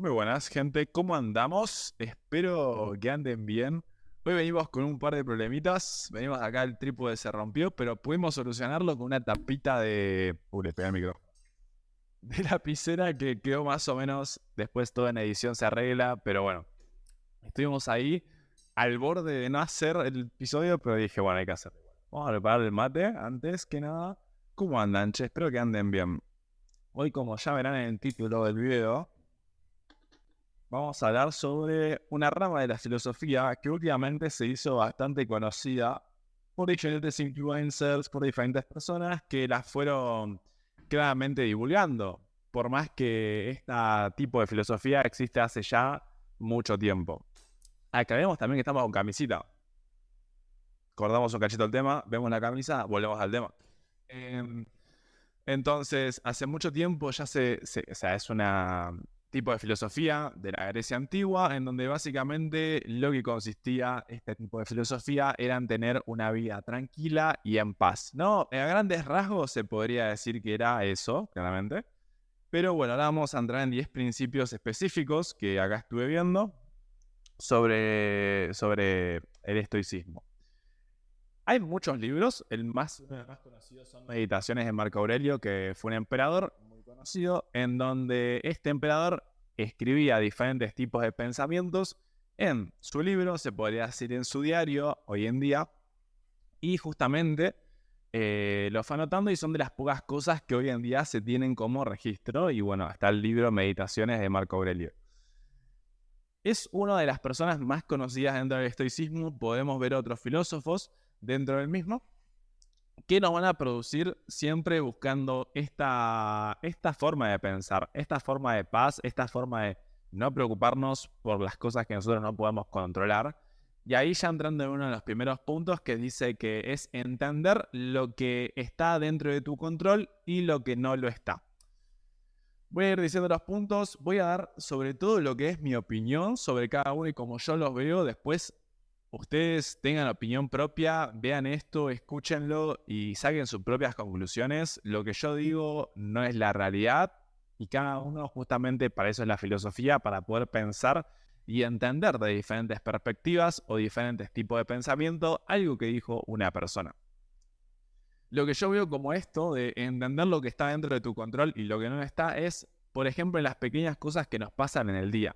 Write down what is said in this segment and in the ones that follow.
Muy buenas, gente. ¿Cómo andamos? Espero que anden bien. Hoy venimos con un par de problemitas. Venimos acá, el trípode se rompió, pero pudimos solucionarlo con una tapita de... le pegué al micro. De lapicera que quedó más o menos. Después todo en edición se arregla, pero bueno. Estuvimos ahí al borde de no hacer el episodio, pero dije, bueno, hay que hacerlo. Vamos a preparar el mate antes que nada. ¿Cómo andan, che? Espero que anden bien. Hoy, como ya verán en el título del video, vamos a hablar sobre una rama de la filosofía que últimamente se hizo bastante conocida por diferentes influencers, por diferentes personas que la fueron claramente divulgando, por más que este tipo de filosofía existe hace ya mucho tiempo. Acá vemos también que estamos con camisita. Cortamos un cachito el tema, vemos la camisa, volvemos al tema. Entonces, hace mucho tiempo ya o sea, es una tipo de filosofía de la Grecia antigua, en donde básicamente lo que consistía este tipo de filosofía era en tener una vida tranquila y en paz, ¿no? A grandes rasgos se podría decir que era eso, claramente. Pero bueno, ahora vamos a entrar en 10 principios específicos que acá estuve viendo sobre el estoicismo. Hay muchos libros, uno de los más conocidos son Meditaciones de Marco Aurelio, que fue un emperador muy conocido, en donde este emperador escribía diferentes tipos de pensamientos en su libro, se podría decir en su diario hoy en día, y justamente lo fue anotando y son de las pocas cosas que hoy en día se tienen como registro, y bueno, está el libro Meditaciones de Marco Aurelio. Es una de las personas más conocidas dentro del estoicismo, podemos ver otros filósofos dentro del mismo, que nos van a producir siempre buscando esta forma de pensar, esta forma de paz, esta forma de no preocuparnos por las cosas que nosotros no podemos controlar. Y ahí ya entrando en uno de los primeros puntos que dice que es entender lo que está dentro de tu control y lo que no lo está. Voy a ir diciendo los puntos, voy a dar sobre todo lo que es mi opinión sobre cada uno y como yo los veo. Después ustedes tengan opinión propia, vean esto, escúchenlo y saquen sus propias conclusiones. Lo que yo digo no es la realidad y cada uno justamente para eso es la filosofía, para poder pensar y entender de diferentes perspectivas o diferentes tipos de pensamiento algo que dijo una persona. Lo que yo veo como esto de entender lo que está dentro de tu control y lo que no está es, por ejemplo, en las pequeñas cosas que nos pasan en el día.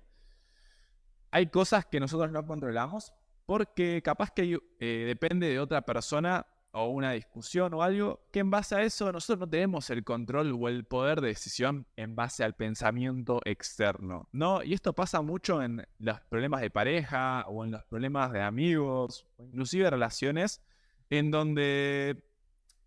Hay cosas que nosotros no controlamos porque capaz que depende de otra persona o una discusión o algo que en base a eso nosotros no tenemos el control o el poder de decisión en base al pensamiento externo, ¿no? Y esto pasa mucho en los problemas de pareja o en los problemas de amigos o inclusive relaciones en donde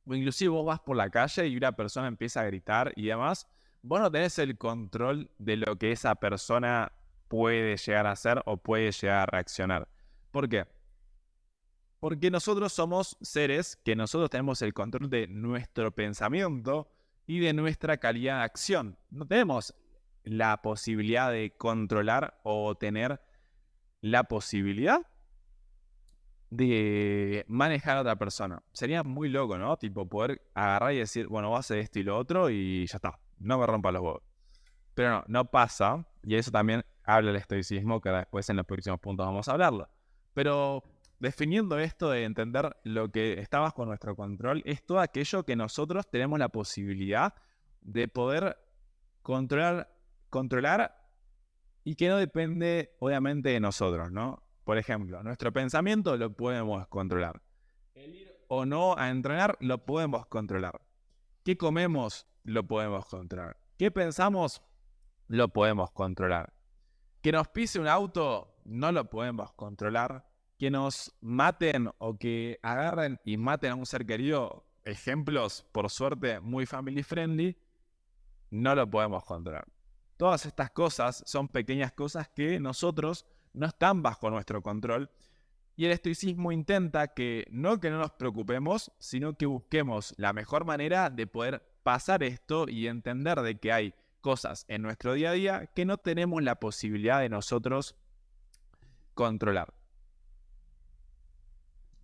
o inclusive vos vas por la calle y una persona empieza a gritar y demás, vos no tenés el control de lo que esa persona puede llegar a hacer o puede llegar a reaccionar. ¿Por qué? Porque nosotros somos seres que nosotros tenemos el control de nuestro pensamiento y de nuestra calidad de acción. No tenemos la posibilidad de controlar o tener la posibilidad de manejar a otra persona. Sería muy loco, ¿no? Tipo, poder agarrar y decir, bueno, voy a hacer esto y lo otro y ya está. No me rompa los huevos. Pero no, no pasa. Y eso también habla el estoicismo, que después en los próximos puntos vamos a hablarlo. Pero definiendo esto de entender lo que está bajo nuestro control, es todo aquello que nosotros tenemos la posibilidad de poder controlar, controlar y que no depende, obviamente, de nosotros, ¿no? Por ejemplo, nuestro pensamiento lo podemos controlar. El ir o no a entrenar lo podemos controlar. ¿Qué comemos? Lo podemos controlar. ¿Qué pensamos? Lo podemos controlar. Que nos pise un auto, no lo podemos controlar. Que nos maten o que agarren y maten a un ser querido, ejemplos, por suerte, muy family friendly, no lo podemos controlar. Todas estas cosas son pequeñas cosas que nosotros no están bajo nuestro control y el estoicismo intenta que no nos preocupemos, sino que busquemos la mejor manera de poder pasar esto y entender de que hay cosas en nuestro día a día que no tenemos la posibilidad de nosotros controlar.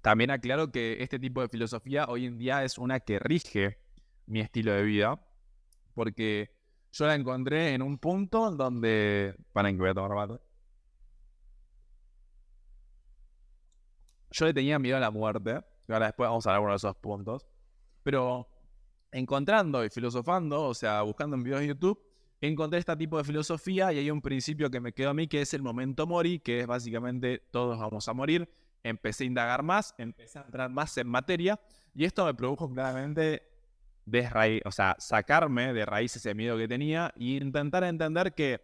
También aclaro que este tipo de filosofía hoy en día es una que rige mi estilo de vida, porque Yo la encontré en un punto donde... Paren que voy a tomar mate. Yo le tenía miedo a la muerte. Y ahora después vamos a hablar de esos puntos. Pero encontrando y filosofando, o sea, buscando en videos de YouTube, encontré este tipo de filosofía y hay un principio que me quedó a mí que es el memento mori, que es básicamente todos vamos a morir. Empecé a indagar más, empecé a entrar más en materia y esto me produjo claramente o sea, sacarme de raíz ese miedo que tenía e intentar entender que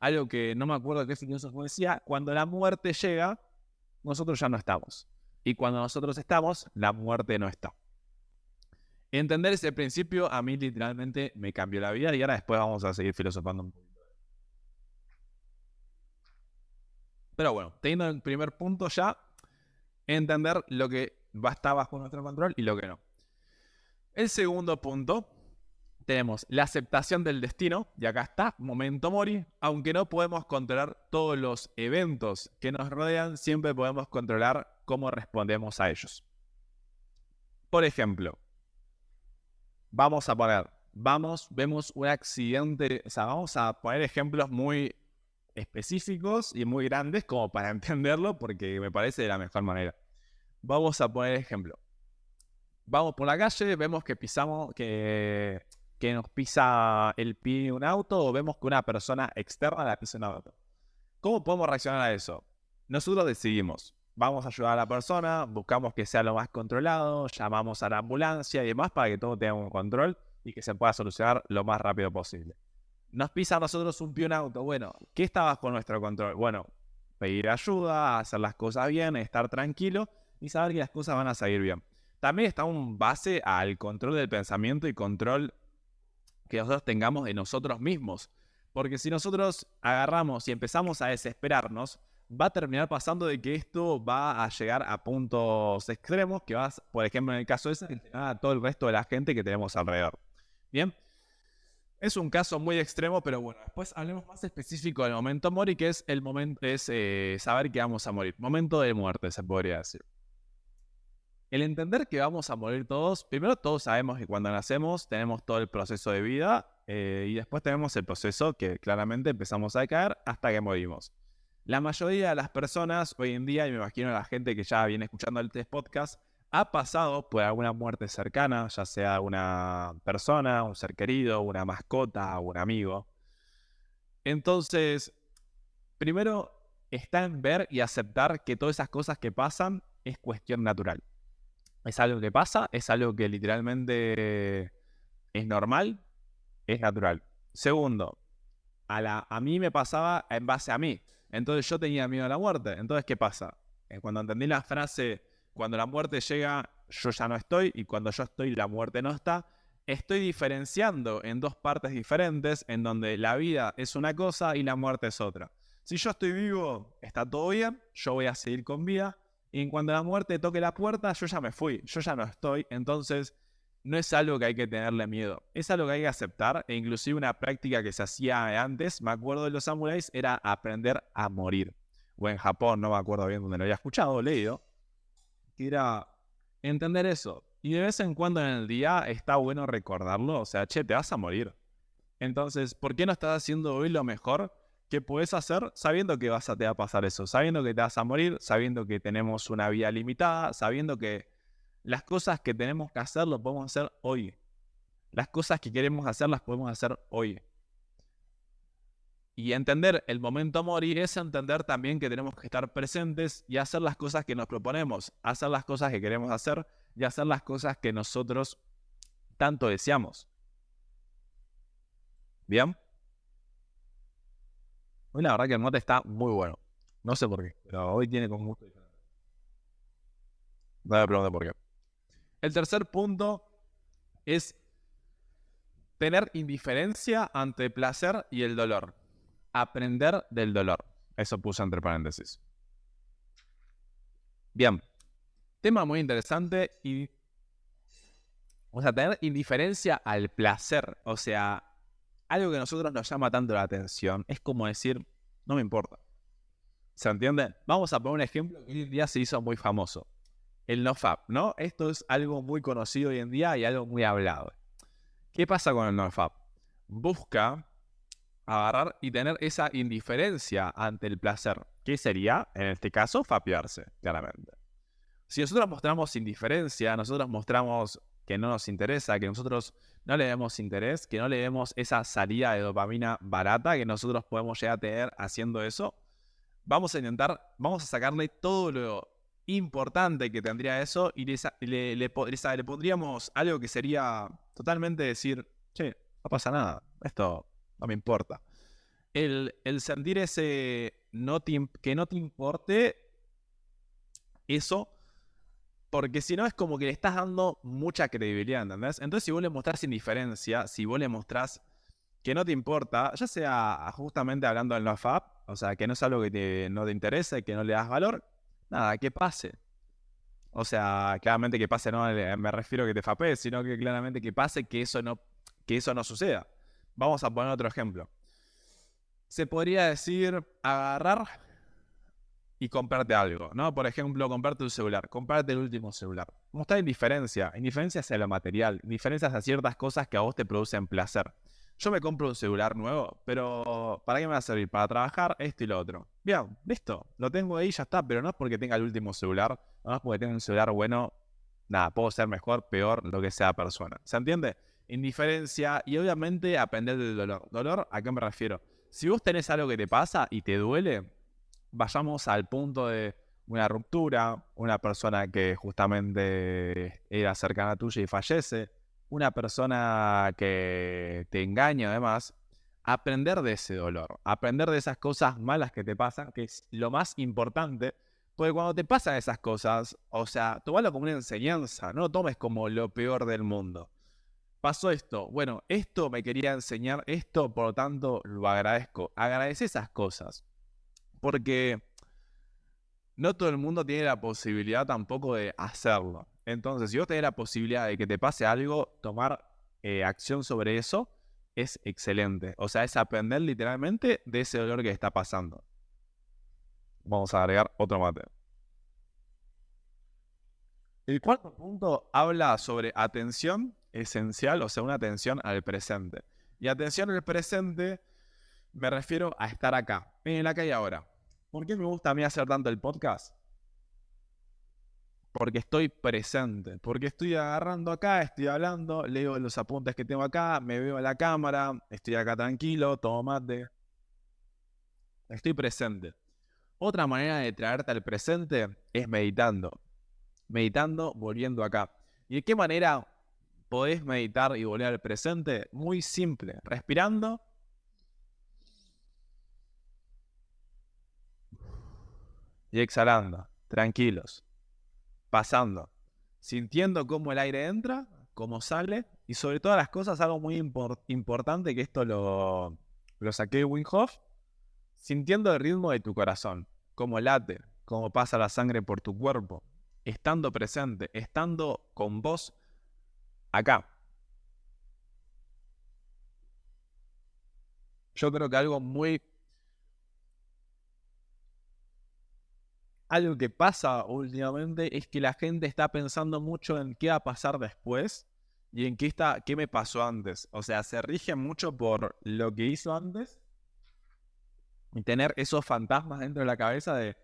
algo que no me acuerdo qué filósofo decía, cuando la muerte llega, nosotros ya no estamos. Y cuando nosotros estamos, la muerte no está. Entender ese principio a mí literalmente me cambió la vida y ahora después vamos a seguir filosofando un poquito. Pero bueno, teniendo el primer punto ya, entender lo que está bajo nuestro control y lo que no. El segundo punto, tenemos la aceptación del destino, y acá está, momento mori. Aunque no podemos controlar todos los eventos que nos rodean, siempre podemos controlar cómo respondemos a ellos. Por ejemplo, vemos un accidente, o sea, vamos a poner ejemplos muy específicos y muy grandes como para entenderlo, porque me parece de la mejor manera. Vamos a poner ejemplo. Vamos por la calle, vemos que nos pisa el pie un auto o vemos que una persona externa la pisa un auto. ¿Cómo podemos reaccionar a eso? Nosotros decidimos, vamos a ayudar a la persona, buscamos que sea lo más controlado, llamamos a la ambulancia y demás para que todo tenga un control y que se pueda solucionar lo más rápido posible. Nos pisa a nosotros un pie un auto. Bueno, ¿qué está bajo nuestro control? Bueno, pedir ayuda, hacer las cosas bien, estar tranquilo y saber que las cosas van a salir bien. También está un base al control del pensamiento y control que nosotros tengamos de nosotros mismos. Porque si nosotros agarramos y empezamos a desesperarnos, va a terminar pasando de que esto va a llegar a puntos extremos que vas, por ejemplo, en el caso ese, a todo el resto de la gente que tenemos alrededor. Bien. Es un caso muy extremo, pero bueno, después hablemos más específico del momento mori, que es el momento, saber que vamos a morir. Momento de muerte, se podría decir. El entender que vamos a morir todos, primero todos sabemos que cuando nacemos tenemos todo el proceso de vida y después tenemos el proceso que claramente empezamos a decaer hasta que morimos. La mayoría de las personas hoy en día, y me imagino la gente que ya viene escuchando el podcast, ha pasado por alguna muerte cercana, ya sea una persona, un ser querido, una mascota, un amigo. Entonces, primero está en ver y aceptar que todas esas cosas que pasan es cuestión natural. Es algo que pasa, es algo que literalmente es normal, es natural. Segundo, a mí me pasaba en base a mí. Entonces yo tenía miedo a la muerte. Entonces, ¿qué pasa? Cuando entendí la frase, cuando la muerte llega, yo ya no estoy, y cuando yo estoy, la muerte no está, estoy diferenciando en dos partes diferentes, en donde la vida es una cosa y la muerte es otra. Si yo estoy vivo, está todo bien, yo voy a seguir con vida, y en cuando la muerte toque la puerta, yo ya me fui, yo ya no estoy, entonces no es algo que hay que tenerle miedo, es algo que hay que aceptar, e inclusive una práctica que se hacía antes, me acuerdo de los samuráis, era aprender a morir. O en Japón, no me acuerdo bien dónde lo había escuchado o leído, que era entender eso. Y de vez en cuando en el día está bueno recordarlo, o sea, che, te vas a morir. Entonces, ¿por qué no estás haciendo hoy lo mejor que puedes hacer sabiendo que te va a pasar eso? Sabiendo que te vas a morir, sabiendo que tenemos una vida limitada, sabiendo que las cosas que tenemos que hacer lo podemos hacer hoy. Las cosas que queremos hacer las podemos hacer hoy. Y entender el momento mori es entender también que tenemos que estar presentes y hacer las cosas que nos proponemos, hacer las cosas que queremos hacer y hacer las cosas que nosotros tanto deseamos. ¿Bien? Hoy la verdad que el mate está muy bueno. No sé por qué, pero hoy tiene como gusto diferente. No me pregunto por qué. El tercer punto es tener indiferencia ante el placer y el dolor. Aprender del dolor. Eso puse entre paréntesis. Bien. Tema muy interesante y... O sea, tener indiferencia al placer. O sea, algo que a nosotros nos llama tanto la atención es como decir, no me importa. ¿Se entiende? Vamos a poner un ejemplo que hoy en día se hizo muy famoso. El NoFap, ¿no? Esto es algo muy conocido hoy en día y algo muy hablado. ¿Qué pasa con el NoFap? Busca agarrar y tener esa indiferencia ante el placer, que sería, en este caso, fapearse, claramente. Si nosotros mostramos indiferencia, nosotros mostramos que no nos interesa, que nosotros no le demos interés, que no le demos esa salida de dopamina barata que nosotros podemos llegar a tener haciendo eso, vamos a sacarle todo lo importante que tendría eso y le pondríamos algo que sería totalmente decir, che, no pasa nada, esto no me importa. El sentir ese que no te importe eso, porque si no es como que le estás dando mucha credibilidad, ¿entendés? Entonces si vos le mostrás indiferencia, si vos le mostrás que no te importa, ya sea justamente hablando del nofap, o sea, que no es algo que no te interesa y que no le das valor, nada, que pase. O sea, claramente que pase, no me refiero a que te fapees, sino que claramente que pase que eso no suceda. Vamos a poner otro ejemplo. Se podría decir agarrar y comprarte algo, ¿no? Por ejemplo, comprarte un celular, comprarte el último celular. Mostrar indiferencia hacia lo material, indiferencia hacia ciertas cosas que a vos te producen placer. Yo me compro un celular nuevo, pero ¿para qué me va a servir? Para trabajar, esto y lo otro. Bien, listo, lo tengo ahí, ya está, pero no es porque tenga el último celular, no es porque tenga un celular bueno, nada, puedo ser mejor, peor, lo que sea persona. ¿Se entiende? Indiferencia y obviamente aprender del dolor. ¿Dolor? ¿A qué me refiero? Si vos tenés algo que te pasa y te duele, vayamos al punto de una ruptura, una persona que justamente era cercana a tuya y fallece, una persona que te engaña además, aprender de ese dolor, aprender de esas cosas malas que te pasan, que es lo más importante, porque cuando te pasan esas cosas, o sea, tómalo como una enseñanza, no lo tomes como lo peor del mundo. Pasó esto, bueno, esto me quería enseñar, esto por lo tanto lo agradezco, agradece esas cosas. Porque no todo el mundo tiene la posibilidad tampoco de hacerlo. Entonces, si vos tenés la posibilidad de que te pase algo, tomar acción sobre eso es excelente. O sea, es aprender literalmente de ese dolor que está pasando. Vamos a agregar otro mate. El cuarto punto habla sobre atención esencial, o sea, una atención al presente. Y atención al presente me refiero a estar acá, en el acá y ahora. ¿Por qué me gusta a mí hacer tanto el podcast? Porque estoy presente, porque estoy agarrando acá, estoy hablando, leo los apuntes que tengo acá, me veo a la cámara, estoy acá tranquilo, tomo mate. Estoy presente. Otra manera de traerte al presente es meditando. Meditando, volviendo acá. ¿Y de qué manera podés meditar y volver al presente? Muy simple, respirando y exhalando, tranquilos, pasando, sintiendo cómo el aire entra, cómo sale, y sobre todas las cosas algo muy importante, que esto lo saqué de Wim Hof, sintiendo el ritmo de tu corazón, cómo late, cómo pasa la sangre por tu cuerpo, estando presente, estando con vos acá. Yo creo que algo que pasa últimamente es que la gente está pensando mucho en qué va a pasar después y en qué me pasó antes. O sea, se rige mucho por lo que hizo antes y tener esos fantasmas dentro de la cabeza de,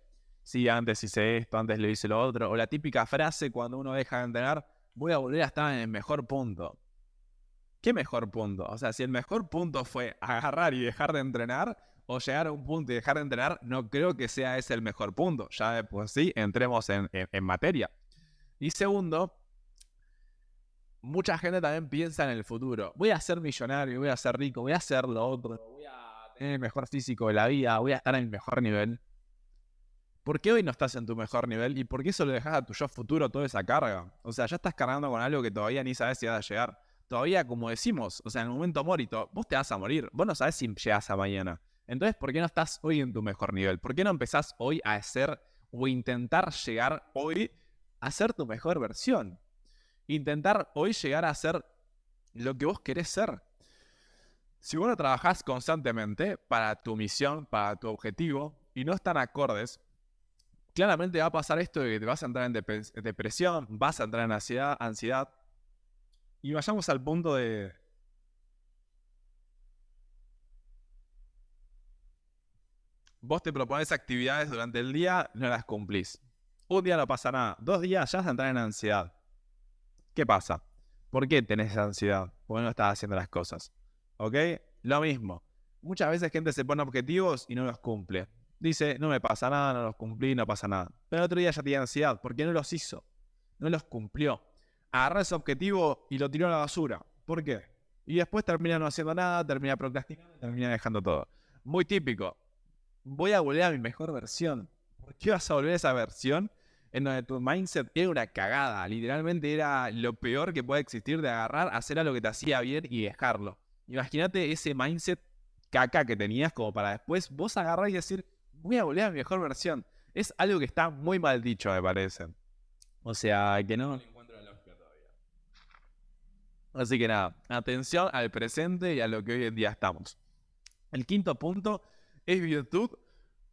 sí, antes hice esto, antes lo hice lo otro. O la típica frase cuando uno deja de entrenar, voy a volver a estar en el mejor punto. ¿Qué mejor punto? O sea, si el mejor punto fue agarrar y dejar de entrenar, o llegar a un punto y dejar de entrenar, no creo que sea ese el mejor punto. Ya de por sí, entremos en materia. Y segundo, mucha gente también piensa en el futuro. Voy a ser millonario, voy a ser rico, voy a hacer lo otro, voy a tener el mejor físico de la vida, voy a estar en el mejor nivel. ¿Por qué hoy no estás en tu mejor nivel? ¿Y por qué solo dejas a tu yo futuro toda esa carga? O sea, ya estás cargando con algo que todavía ni sabes si vas a llegar. Todavía, como decimos, o sea, en el momento mórito, vos te vas a morir. Vos no sabes si llegas a mañana. Entonces, ¿por qué no estás hoy en tu mejor nivel? ¿Por qué no empezás hoy a hacer o intentar llegar hoy a ser tu mejor versión? Intentar hoy llegar a ser lo que vos querés ser. Si vos no trabajás constantemente para tu misión, para tu objetivo, y no están acordes, claramente va a pasar esto de que te vas a entrar en depresión, vas a entrar en ansiedad. Y vayamos al punto de Vos te propones actividades durante el día, no las cumplís. Un día no pasa nada. 2 días ya vas a entrar en ansiedad. ¿Qué pasa? ¿Por qué tenés esa ansiedad? Porque no estás haciendo las cosas. ¿Ok? Lo mismo. Muchas veces gente se pone objetivos y no los cumple. Dice, no me pasa nada, no los cumplí, no pasa nada. Pero el otro día ya tenía ansiedad porque no los hizo. No los cumplió. Agarró ese objetivo y lo tiró a la basura. ¿Por qué? Y después termina no haciendo nada, termina procrastinando, termina dejando todo. Muy típico. Voy a volver a mi mejor versión. ¿Por qué vas a volver a esa versión en donde tu mindset era una cagada? Literalmente era lo peor que puede existir de agarrar, hacer algo que te hacía bien y dejarlo. Imagínate ese mindset caca que tenías como para después vos agarrar y decir, voy a volver a mi mejor versión. Es algo que está muy mal dicho, me parece. O sea, que no le encuentro la lógica todavía. Así que nada, atención al presente y a lo que hoy en día estamos. El quinto punto es virtud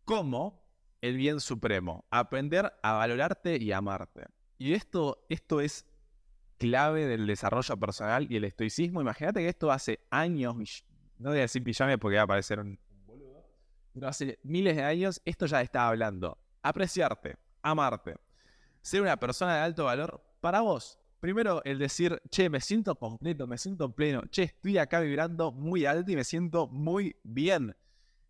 como el bien supremo. Aprender a valorarte y amarte. Y esto es clave del desarrollo personal y el estoicismo. Imagínate que esto hace años, no voy a decir pillames porque va a parecer un boludo, pero hace miles de años esto ya estaba hablando. Apreciarte, amarte, ser una persona de alto valor para vos. Primero el decir, che, me siento completo, me siento pleno, che, estoy acá vibrando muy alto y me siento muy bien.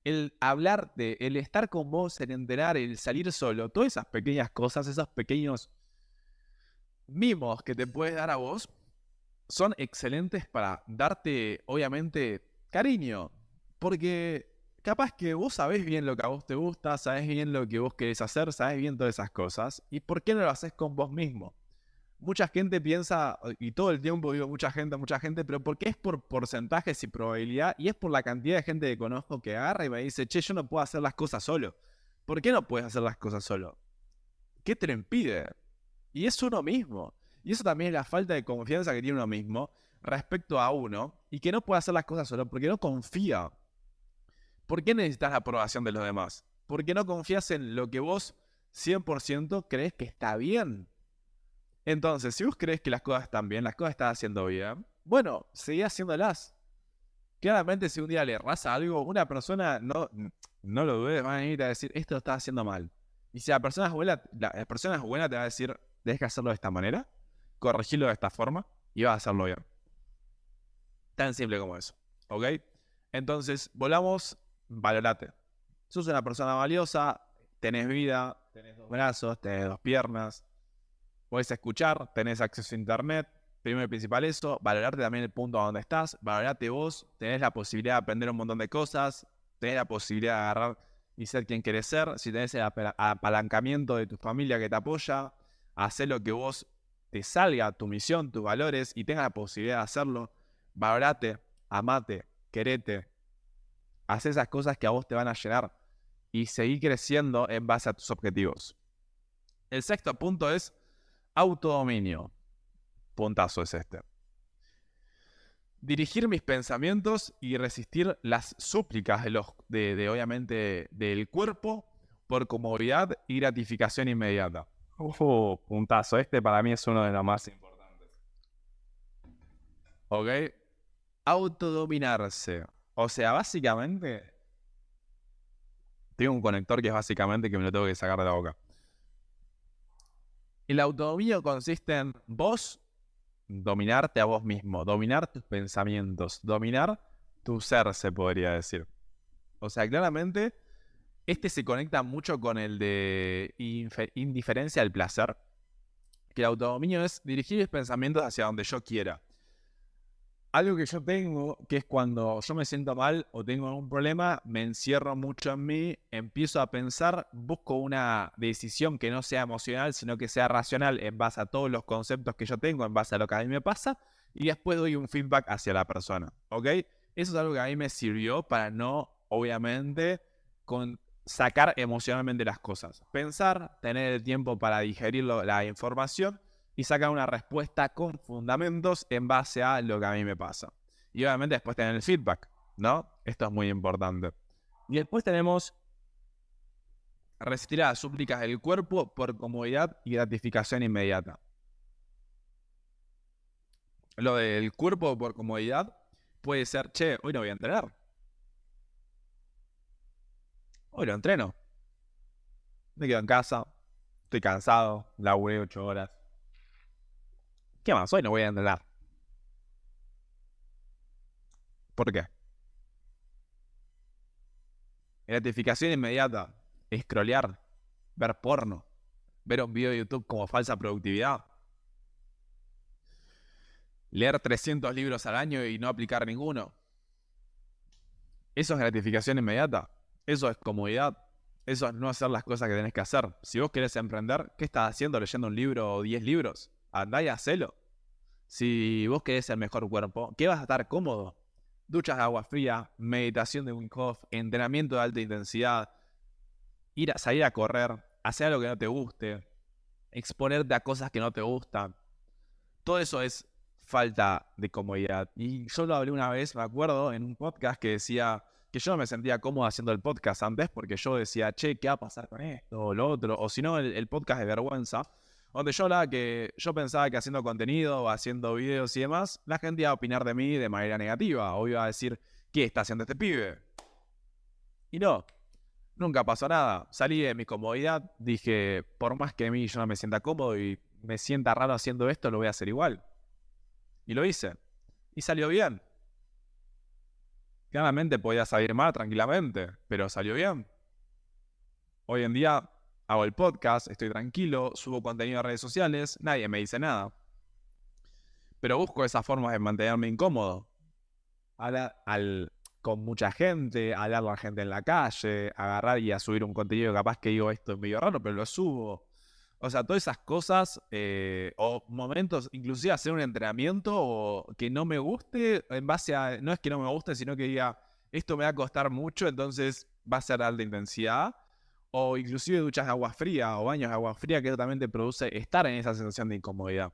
El hablarte, el estar con vos, el enterar, el salir solo, todas esas pequeñas cosas, esos pequeños mimos que te puedes dar a vos, son excelentes para darte, obviamente, cariño. Porque capaz que vos sabés bien lo que a vos te gusta, sabés bien lo que vos querés hacer, sabés bien todas esas cosas. ¿Y por qué no lo haces con vos mismo? Mucha gente piensa, y todo el tiempo digo mucha gente, pero porque es por porcentajes y probabilidad, y es por la cantidad de gente que conozco que agarra y me dice, che, yo no puedo hacer las cosas solo. ¿Por qué no puedes hacer las cosas solo? ¿Qué te lo impide? Y es uno mismo. Y eso también es la falta de confianza que tiene uno mismo respecto a uno, y que no puede hacer las cosas solo porque no confía. ¿Por qué necesitas la aprobación de los demás? Porque no confías en lo que vos 100% crees que está bien. Entonces, si vos crees que las cosas están bien, las cosas están haciendo bien, bueno, seguí haciéndolas. Claramente, si un día le erras a algo, una persona, no lo dudes, va a venir a decir, esto lo estás haciendo mal. Y si la persona es buena, te va a decir, tenés que hacerlo de esta manera, corregirlo de esta forma, y vas a hacerlo bien. Tan simple como eso, ¿ok? Entonces, volvamos, valorate. Sos una persona valiosa, tenés vida, tenés 2 brazos, tenés 2 piernas, podés escuchar, tenés acceso a internet. Primero y principal eso, valorarte también el punto a donde estás, valorate vos, tenés la posibilidad de aprender un montón de cosas, tenés la posibilidad de agarrar y ser quien querés ser, si tenés el apalancamiento de tu familia que te apoya, hacer lo que vos te salga, tu misión, tus valores, y tengas la posibilidad de hacerlo, valorate, amate, querete, haz esas cosas que a vos te van a llenar y seguir creciendo en base a tus objetivos. El sexto punto es autodominio. Puntazo es este. Dirigir mis pensamientos y resistir las súplicas obviamente del cuerpo por comodidad y gratificación inmediata. Puntazo. Este para mí es uno de los más importantes. ¿Ok? Autodominarse. O sea, básicamente, tengo un conector que es básicamente que me lo tengo que sacar de la boca. El autodominio consiste en vos dominarte a vos mismo, dominar tus pensamientos, dominar tu ser, se podría decir. O sea, claramente, este se conecta mucho con el de indiferencia al placer, que el autodominio es dirigir mis pensamientos hacia donde yo quiera. Algo que yo tengo, que es cuando yo me siento mal o tengo algún problema, me encierro mucho en mí, empiezo a pensar, busco una decisión que no sea emocional, sino que sea racional en base a todos los conceptos que yo tengo, en base a lo que a mí me pasa, y después doy un feedback hacia la persona, ¿ok? Eso es algo que a mí me sirvió para no, obviamente, sacar emocionalmente las cosas. Pensar, tener el tiempo para digerir la información, y sacar una respuesta con fundamentos en base a lo que a mí me pasa. Y obviamente después tener el feedback, ¿no? Esto es muy importante. Y después tenemos resistir a las súplicas del cuerpo por comodidad y gratificación inmediata. Lo del cuerpo por comodidad puede ser, che, hoy no voy a entrenar. Hoy lo entreno. Me quedo en casa. Estoy cansado. Laburé 8 horas. ¿Qué más? Hoy no voy a entrenar. ¿Por qué? Gratificación inmediata. Scrollear. Ver porno. Ver un video de YouTube como falsa productividad. Leer 300 libros al año y no aplicar ninguno. Eso es gratificación inmediata. Eso es comodidad. Eso es no hacer las cosas que tenés que hacer. Si vos querés emprender, ¿qué estás haciendo leyendo un libro o 10 libros? Andá y hacelo. Si vos querés el mejor cuerpo, ¿qué vas a estar cómodo? Duchas de agua fría, meditación de Wim Hof, entrenamiento de alta intensidad, salir a correr, hacer algo que no te guste, exponerte a cosas que no te gustan. Todo eso es falta de comodidad. Y yo lo hablé una vez, me acuerdo, en un podcast que decía que yo no me sentía cómodo haciendo el podcast antes porque yo decía, che, ¿qué va a pasar con esto o lo otro? O si no, el podcast de vergüenza, donde yo hablaba que yo pensaba que haciendo contenido o haciendo videos y demás, la gente iba a opinar de mí de manera negativa o iba a decir, ¿qué está haciendo este pibe? Y no, nunca pasó nada. Salí de mi comodidad, dije, por más que a mí yo no me sienta cómodo y me sienta raro haciendo esto, lo voy a hacer igual. Y lo hice. Y salió bien. Claramente podía salir mal tranquilamente, pero salió bien. Hoy en día hago el podcast, estoy tranquilo, subo contenido a redes sociales, nadie me dice nada. Pero busco esas formas de mantenerme incómodo. Con mucha gente, hablar a la gente en la calle, agarrar y a subir un contenido capaz que digo esto es medio raro, pero lo subo. O sea, todas esas cosas o momentos, inclusive hacer un entrenamiento o que no me guste en base a, no es que no me guste, sino que diga, esto me va a costar mucho, entonces va a ser de alta intensidad. O inclusive duchas de agua fría o baños de agua fría, que eso también te produce estar en esa sensación de incomodidad.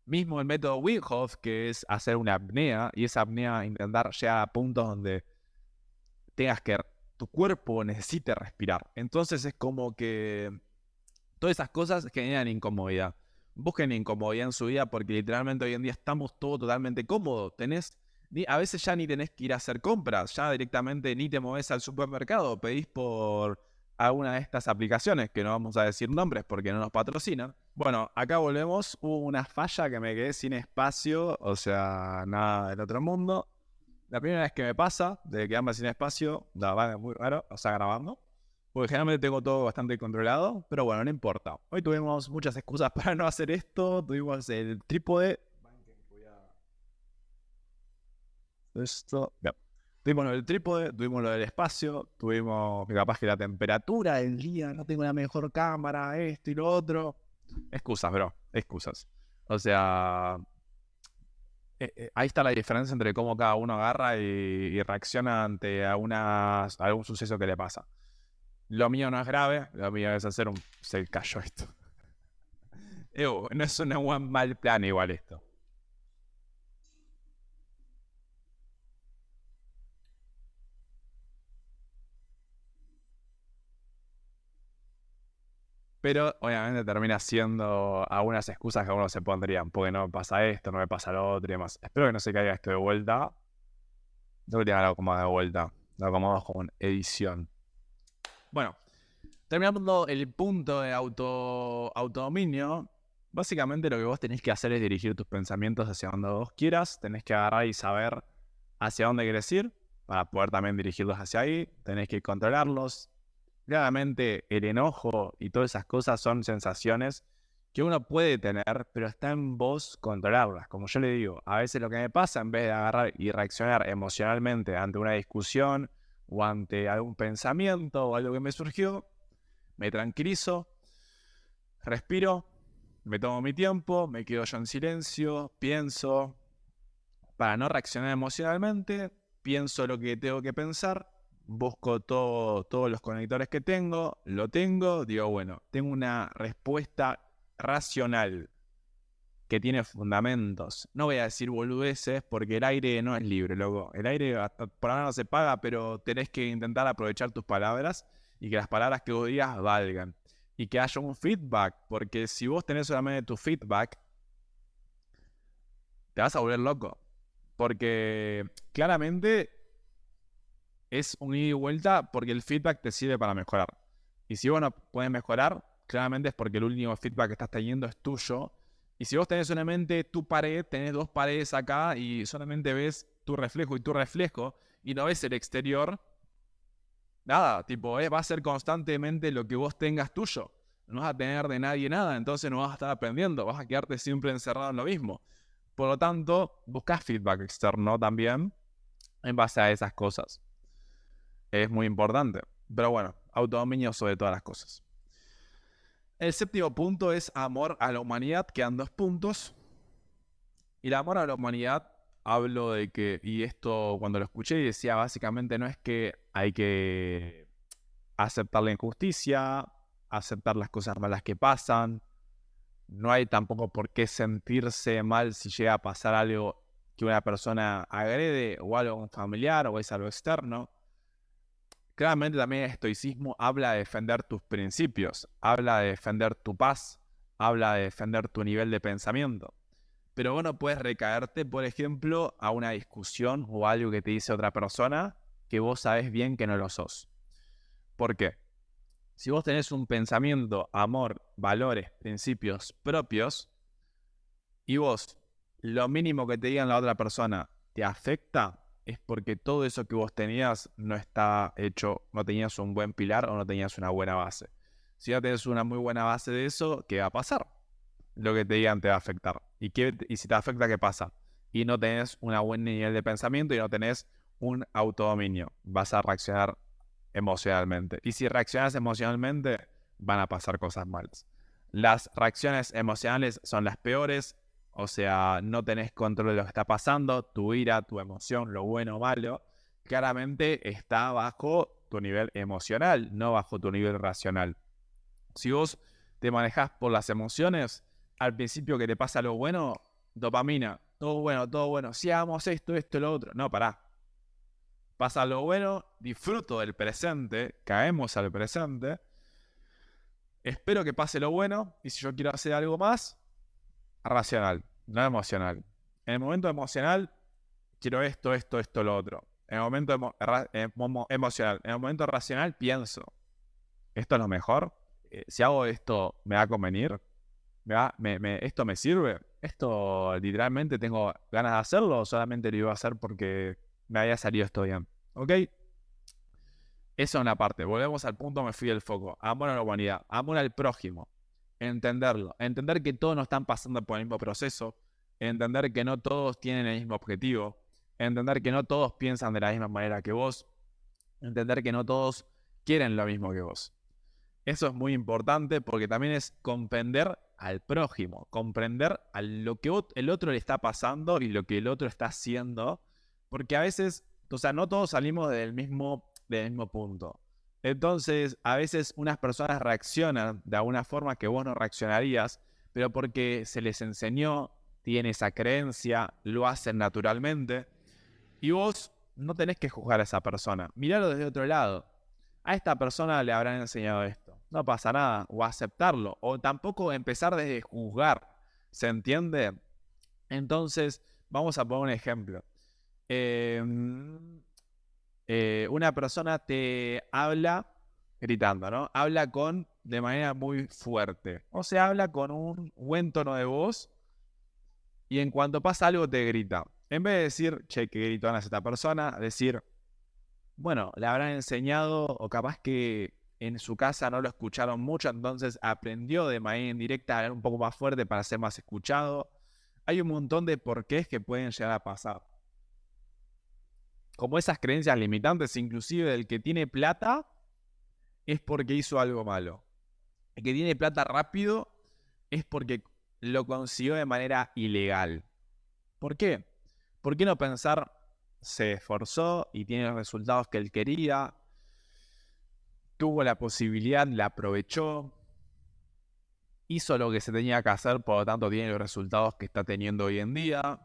Mismo el método Wim Hof, que es hacer una apnea, y esa apnea intentar llegar a puntos donde tengas que, tu cuerpo necesite respirar. Entonces es como que todas esas cosas generan incomodidad. Busquen incomodidad en su vida porque literalmente hoy en día estamos todos totalmente cómodos. A veces ya ni tenés que ir a hacer compras, ya directamente ni te movés al supermercado, pedís por alguna de estas aplicaciones, que no vamos a decir nombres porque no nos patrocinan. Bueno, acá volvemos, hubo una falla que me quedé sin espacio, o sea, nada del otro mundo. La primera vez que me pasa, de quedarme sin espacio, la verdad es muy raro, o sea, grabando. Porque generalmente tengo todo bastante controlado, pero bueno, no importa. Hoy tuvimos muchas excusas para no hacer esto. Tuvimos el trípode. Esto. Bien. Tuvimos lo del trípode, tuvimos lo del espacio, tuvimos capaz que la temperatura del día, no tengo la mejor cámara, esto y lo otro. Excusas, bro, excusas. O sea, ahí está la diferencia entre cómo cada uno agarra y reacciona ante algún suceso que le pasa. Lo mío no es grave, lo mío es hacer un... Se cayó esto. No es un buen mal plan igual esto. Pero obviamente termina siendo algunas excusas que uno se pondrían, porque no me pasa esto, no me pasa lo otro y demás. Espero que no se caiga esto de vuelta. Tengo que tirar algo como de vuelta. Lo acomodamos como en edición. Bueno, terminando el punto de autodominio, básicamente lo que vos tenés que hacer es dirigir tus pensamientos hacia donde vos quieras. Tenés que agarrar y saber hacia dónde querés ir para poder también dirigirlos hacia ahí. Tenés que controlarlos. Claramente el enojo y todas esas cosas son sensaciones que uno puede tener, pero está en vos controlarlas. Como yo le digo, a veces lo que me pasa, en vez de agarrar y reaccionar emocionalmente ante una discusión o ante algún pensamiento o algo que me surgió, me tranquilizo, respiro, me tomo mi tiempo, me quedo yo en silencio, pienso, para no reaccionar emocionalmente, pienso lo que tengo que pensar, busco todos los conectores que tengo, lo tengo, digo, bueno, tengo una respuesta racional que tiene fundamentos. No voy a decir boludeces porque el aire no es libre, loco. El aire por ahora no se paga, pero tenés que intentar aprovechar tus palabras y que las palabras que vos digas valgan. Y que haya un feedback, porque si vos tenés solamente tu feedback, te vas a volver loco. Porque claramente es un ida y vuelta porque el feedback te sirve para mejorar. Y si vos no puedes mejorar, claramente es porque el último feedback que estás teniendo es tuyo. Y si vos tenés solamente tu pared, tenés dos paredes acá y solamente ves tu reflejo y tu reflejo y no ves el exterior, nada, tipo, va a ser constantemente lo que vos tengas tuyo. No vas a tener de nadie nada, entonces no vas a estar aprendiendo, vas a quedarte siempre encerrado en lo mismo. Por lo tanto, buscas feedback externo también en base a esas cosas. Es muy importante. Pero bueno, autodominio sobre todas las cosas. El séptimo punto es amor a la humanidad. Quedan 2 puntos. Y el amor a la humanidad, hablo de que, y esto cuando lo escuché decía, básicamente no es que hay que aceptar la injusticia, aceptar las cosas malas que pasan. No hay tampoco por qué sentirse mal si llega a pasar algo que una persona agrede o algo a un familiar o es algo externo. Claramente también el estoicismo habla de defender tus principios, habla de defender tu paz, habla de defender tu nivel de pensamiento. Pero vos no puedes recaerte, por ejemplo, a una discusión o algo que te dice otra persona que vos sabés bien que no lo sos. ¿Por qué? Si vos tenés un pensamiento, amor, valores, principios propios, y vos, lo mínimo que te digan la otra persona te afecta, es porque todo eso que vos tenías no está hecho, no tenías un buen pilar o no tenías una buena base. Si no tenés una muy buena base de eso, ¿qué va a pasar? Lo que te digan te va a afectar. ¿Y si te afecta, qué pasa? Y no tenés un buen nivel de pensamiento y no tenés un autodominio. Vas a reaccionar emocionalmente. Y si reaccionas emocionalmente, van a pasar cosas malas. Las reacciones emocionales son las peores, o sea, no tenés control de lo que está pasando, tu ira, tu emoción, lo bueno o malo, claramente está bajo tu nivel emocional, no bajo tu nivel racional. Si vos te manejás por las emociones, al principio que te pasa lo bueno, dopamina, todo bueno, si hagamos esto, esto, lo otro. No, pará. Pasa lo bueno, disfruto del presente, caemos al presente, espero que pase lo bueno, y si yo quiero hacer algo más, racional, no emocional. En el momento emocional, quiero esto, esto, esto, lo otro. En el momento emocional, en el momento racional, pienso, ¿esto es lo mejor? Si hago esto, ¿me va a convenir? ¿Esto me sirve? ¿Esto literalmente tengo ganas de hacerlo o solamente lo iba a hacer porque me había salido esto bien? ¿Ok? Eso es una parte. Volvemos al punto, me fui del foco. Amor a la humanidad, amor al prójimo. Entenderlo. Entender que todos no están pasando por el mismo proceso. Entender que no todos tienen el mismo objetivo. Entender que no todos piensan de la misma manera que vos. Entender que no todos quieren lo mismo que vos. Eso es muy importante porque también es comprender al prójimo, comprender a lo que el otro le está pasando y lo que el otro está haciendo, porque a veces, o sea, no todos salimos del mismo punto. Entonces, a veces unas personas reaccionan de alguna forma que vos no reaccionarías, pero porque se les enseñó, tienen esa creencia, lo hacen naturalmente, y vos no tenés que juzgar a esa persona. Miralo desde otro lado. A esta persona le habrán enseñado esto. No pasa nada. O aceptarlo. O tampoco empezar desde juzgar. ¿Se entiende? Entonces, vamos a poner un ejemplo. Una persona te habla gritando, ¿no? Habla de manera muy fuerte. O sea, habla con un buen tono de voz y en cuanto pasa algo te grita. En vez de decir, che, qué gritón es esta persona, decir, bueno, le habrán enseñado o capaz que en su casa no lo escucharon mucho, entonces aprendió de manera indirecta a hablar un poco más fuerte para ser más escuchado. Hay un montón de porqués que pueden llegar a pasar. Como esas creencias limitantes, inclusive del que tiene plata es porque hizo algo malo. El que tiene plata rápido es porque lo consiguió de manera ilegal. ¿Por qué? ¿Por qué no pensar, se esforzó y tiene los resultados que él quería? Tuvo la posibilidad, la aprovechó, hizo lo que se tenía que hacer, por lo tanto tiene los resultados que está teniendo hoy en día.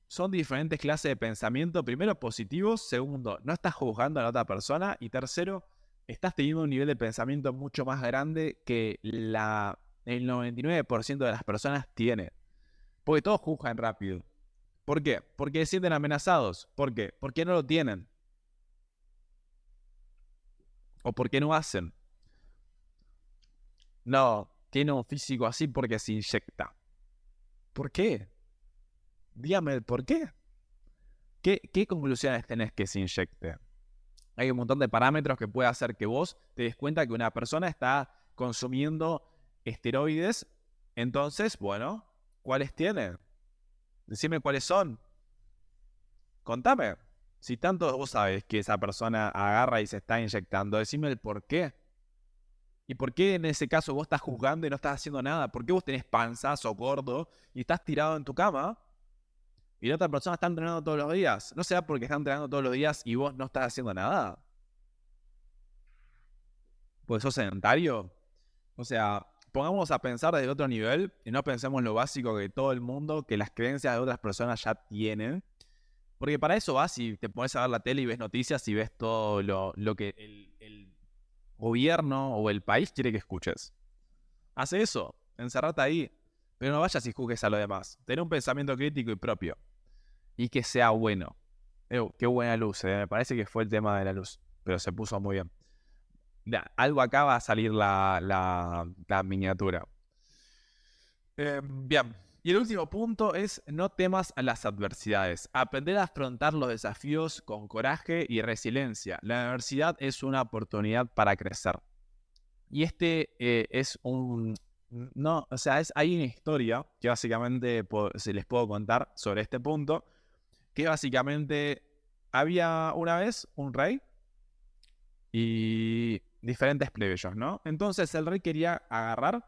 Son diferentes clases de pensamiento, primero positivos, segundo, no estás juzgando a la otra persona y tercero, estás teniendo un nivel de pensamiento mucho más grande que el 99% de las personas tiene. Porque todos juzgan rápido. ¿Por qué? Porque se sienten amenazados. ¿Por qué? Porque no lo tienen. ¿O por qué no hacen? No, tiene un físico así porque se inyecta. ¿Por qué? Dígame el por qué. ¿Qué conclusiones tenés que se inyecte? Hay un montón de parámetros que puede hacer que vos te des cuenta que una persona está consumiendo esteroides. Entonces, bueno, ¿cuáles tiene? Decime cuáles son. Contame. Si tanto vos sabés que esa persona agarra y se está inyectando, decime el por qué. ¿Y por qué en ese caso vos estás juzgando y no estás haciendo nada? ¿Por qué vos tenés panza, sos gordo y estás tirado en tu cama y la otra persona está entrenando todos los días? ¿No será porque está entrenando todos los días y vos no estás haciendo nada? ¿Porque sos sedentario? O sea, pongámonos a pensar desde otro nivel y no pensemos lo básico que todo el mundo, que las creencias de otras personas ya tienen. Porque para eso vas y te pones a ver la tele y ves noticias y ves todo lo que el gobierno o el país quiere que escuches. Hace eso, encerrate ahí. Pero no vayas y juzgues a lo demás. Ten un pensamiento crítico y propio. Y que sea bueno. Qué buena luz, me parece que fue el tema de la luz. Pero se puso muy bien. Algo acá va a salir la miniatura. Bien. Y el último punto es no temas a las adversidades. Aprender a afrontar los desafíos con coraje y resiliencia. La adversidad es una oportunidad para crecer. Y es un... No, o sea, hay una historia que básicamente se les puedo contar sobre este punto, que básicamente había una vez un rey y diferentes plebeyos, ¿no? Entonces el rey quería agarrar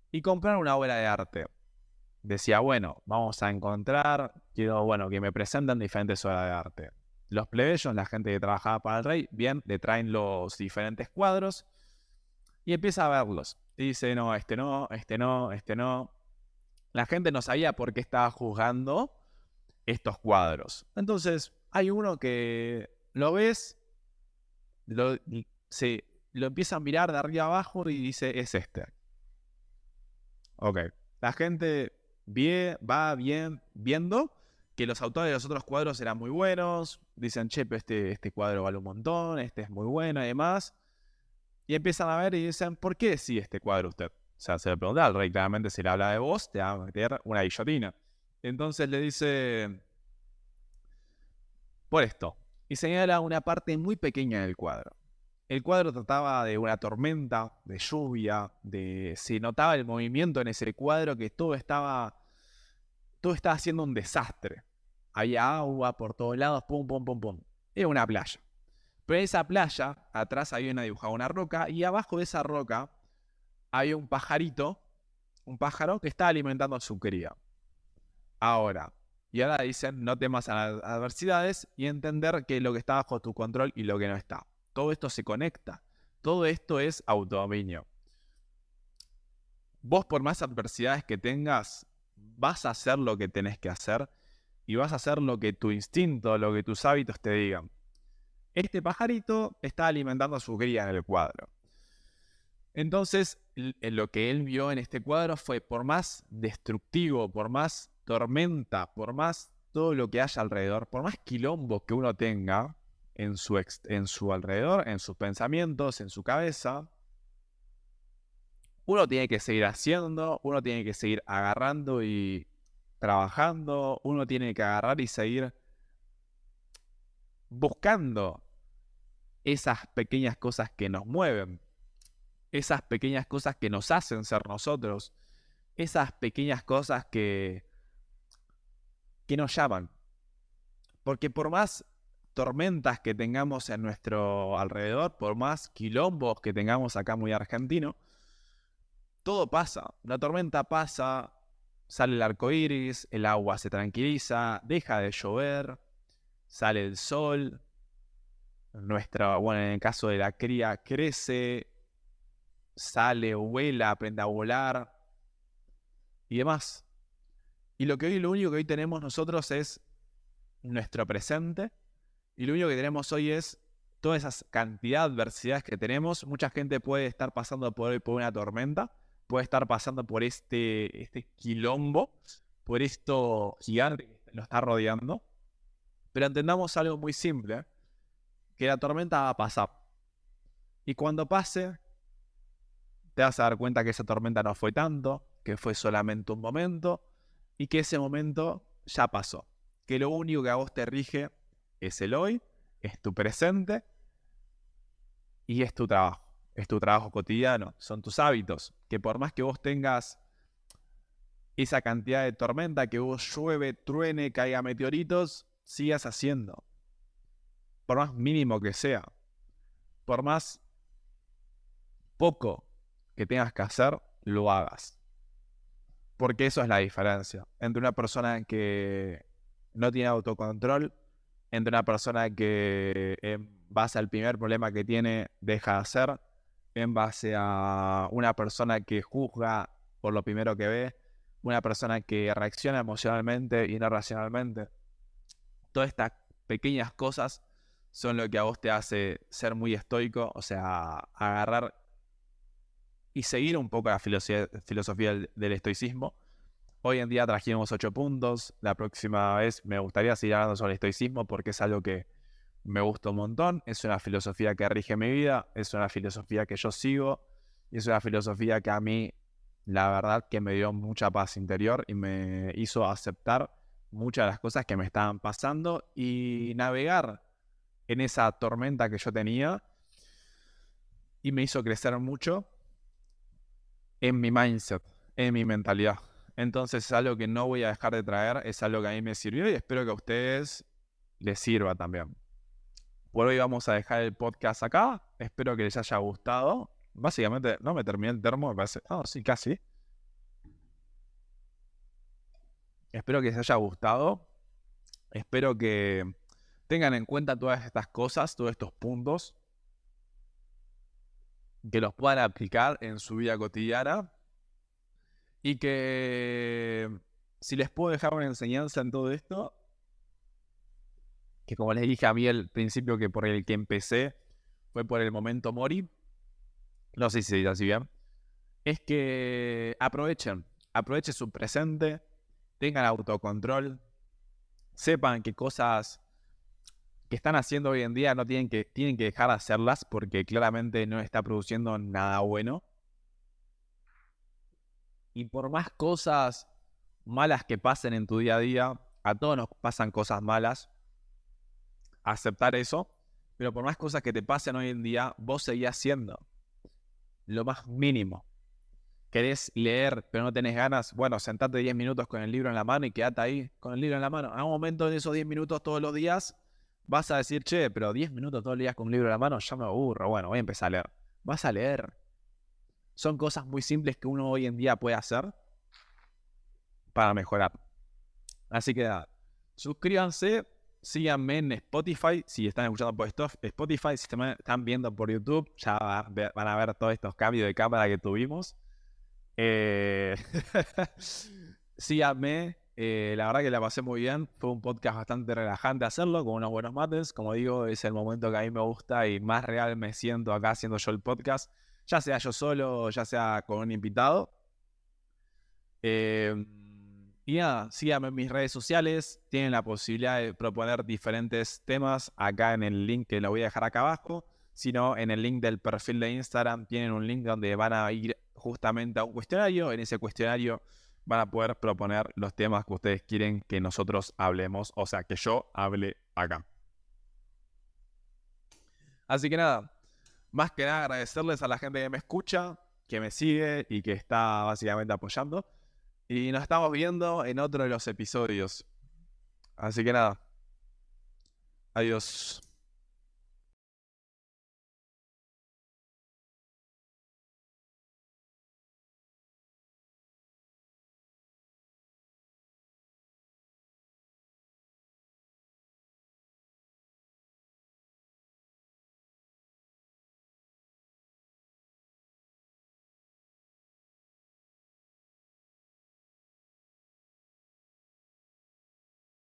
y comprar una obra de arte. Decía, bueno, vamos a encontrar, quiero, bueno, que me presenten diferentes obras de arte. Los plebeyos, la gente que trabajaba para el rey, bien, le traen los diferentes cuadros y empieza a verlos. Y dice, no, este no, este no, este no. La gente no sabía por qué estaba juzgando estos cuadros. Entonces, hay uno que lo ves, lo, lo empieza a mirar de arriba abajo y dice, es este. Ok. La gente va bien viendo que los autores de los otros cuadros eran muy buenos. Dicen, che, pero este cuadro vale un montón, este es muy bueno y demás. Y empiezan a ver y dicen, ¿por qué sí este cuadro usted? O sea, se le pregunta al rey, claramente si le habla de vos, te va a meter una guillotina. Entonces le dice, por esto. Y señala una parte muy pequeña del cuadro. El cuadro trataba de una tormenta, de lluvia, se notaba el movimiento en ese cuadro que todo estaba siendo un desastre. Había agua por todos lados, pum, pum, pum, pum. Era una playa. Pero en esa playa, atrás había dibujada una roca y abajo de esa roca había un pajarito, un pájaro que estaba alimentando a su cría. Y ahora dicen, no temas a las adversidades y entender que lo que está bajo tu control y lo que no está. Todo esto se conecta. Todo esto es autodominio. Vos, por más adversidades que tengas, vas a hacer lo que tenés que hacer y vas a hacer lo que tu instinto, lo que tus hábitos te digan. Este pajarito está alimentando a su cría en el cuadro. Entonces, lo que él vio en este cuadro fue, por más destructivo, por más tormenta, por más todo lo que haya alrededor, por más quilombo que uno tenga en su alrededor, en sus pensamientos, en su cabeza, uno tiene que seguir haciendo, uno tiene que seguir agarrando y trabajando, uno tiene que agarrar y seguir buscando esas pequeñas cosas que nos mueven, esas pequeñas cosas que nos hacen ser nosotros, esas pequeñas cosas que nos llaman. Porque por más tormentas que tengamos en nuestro alrededor, por más quilombos que tengamos acá muy argentino, todo pasa. La tormenta pasa, sale el arco iris, el agua se tranquiliza, deja de llover, sale el sol. Bueno, en el caso de la cría, crece, sale, vuela, aprende a volar y demás. Y lo único que hoy tenemos nosotros es nuestro presente. Y lo único que tenemos hoy es toda esa cantidad de adversidades que tenemos. Mucha gente puede estar pasando por una tormenta, puede estar pasando por este quilombo, por esto gigante que lo está rodeando. Pero entendamos algo muy simple, que la tormenta va a pasar. Y cuando pase, te vas a dar cuenta que esa tormenta no fue tanto, que fue solamente un momento y que ese momento ya pasó. Que lo único que a vos te rige es el hoy, es tu presente y es tu trabajo. Es tu trabajo cotidiano, son tus hábitos. Que por más que vos tengas esa cantidad de tormenta, que vos llueve, truene, caiga meteoritos, sigas haciendo. Por más mínimo que sea. Por más poco que tengas que hacer, lo hagas. Porque eso es la diferencia entre una persona que no tiene autocontrol, entre una persona que en base al primer problema que tiene deja de hacer, en base a una persona que juzga por lo primero que ve, una persona que reacciona emocionalmente y no racionalmente. Todas estas pequeñas cosas son lo que a vos te hace ser muy estoico, o sea, agarrar y seguir un poco la filosofía del estoicismo. Hoy en día trajimos 8 puntos. La próxima vez me gustaría seguir hablando sobre el estoicismo porque es algo que me gusta un montón. Es una filosofía que rige mi vida. Es una filosofía que yo sigo. Y es una filosofía que a mí, la verdad, que me dio mucha paz interior y me hizo aceptar muchas de las cosas que me estaban pasando y navegar en esa tormenta que yo tenía. Y me hizo crecer mucho en mi mindset, en mi mentalidad. Entonces es algo que no voy a dejar de traer, es algo que a mí me sirvió y espero que a ustedes les sirva también. Por hoy vamos a dejar el podcast acá, espero que les haya gustado. Básicamente no me terminé el termo, me parece. Oh, sí, casi. Espero que les haya gustado. Espero que tengan en cuenta todas estas cosas, todos estos puntos, que los puedan aplicar en su vida cotidiana. Y que si les puedo dejar una enseñanza en todo esto, que como les dije a mí al principio que por el que empecé fue por el momento Mori, no sé si se dice así bien, es que aprovechen su presente, tengan autocontrol, sepan que cosas que están haciendo hoy en día no tienen que dejar de hacerlas porque claramente no está produciendo nada bueno. Y por más cosas malas que pasen en tu día a día, a todos nos pasan cosas malas, aceptar eso, pero por más cosas que te pasen hoy en día, vos seguís haciendo lo más mínimo. ¿Querés leer pero no tenés ganas? Bueno, sentate 10 minutos con el libro en la mano y quédate ahí con el libro en la mano. A un momento en esos 10 minutos todos los días vas a decir, che, pero 10 minutos todos los días con un libro en la mano ya me aburro. Bueno, voy a empezar a leer. Vas a leer. Son cosas muy simples que uno hoy en día puede hacer para mejorar. Así que nada, suscríbanse, síganme en Spotify, si están escuchando por Spotify, si están viendo por YouTube, ya van a ver todos estos cambios de cámara que tuvimos. Síganme, la verdad que la pasé muy bien, fue un podcast bastante relajante hacerlo, con unos buenos mates, como digo, es el momento que a mí me gusta y más real me siento acá haciendo yo el podcast, ya sea yo solo, ya sea con un invitado. Y nada, síganme en mis redes sociales. Tienen la posibilidad de proponer diferentes temas acá en el link que lo voy a dejar acá abajo. Si no, en el link del perfil de Instagram tienen un link donde van a ir justamente a un cuestionario. En ese cuestionario van a poder proponer los temas que ustedes quieren que nosotros hablemos. O sea, que yo hable acá. Así que nada, más que nada agradecerles a la gente que me escucha, que me sigue y que está básicamente apoyando. Y nos estamos viendo en otro de los episodios. Así que nada. Adiós.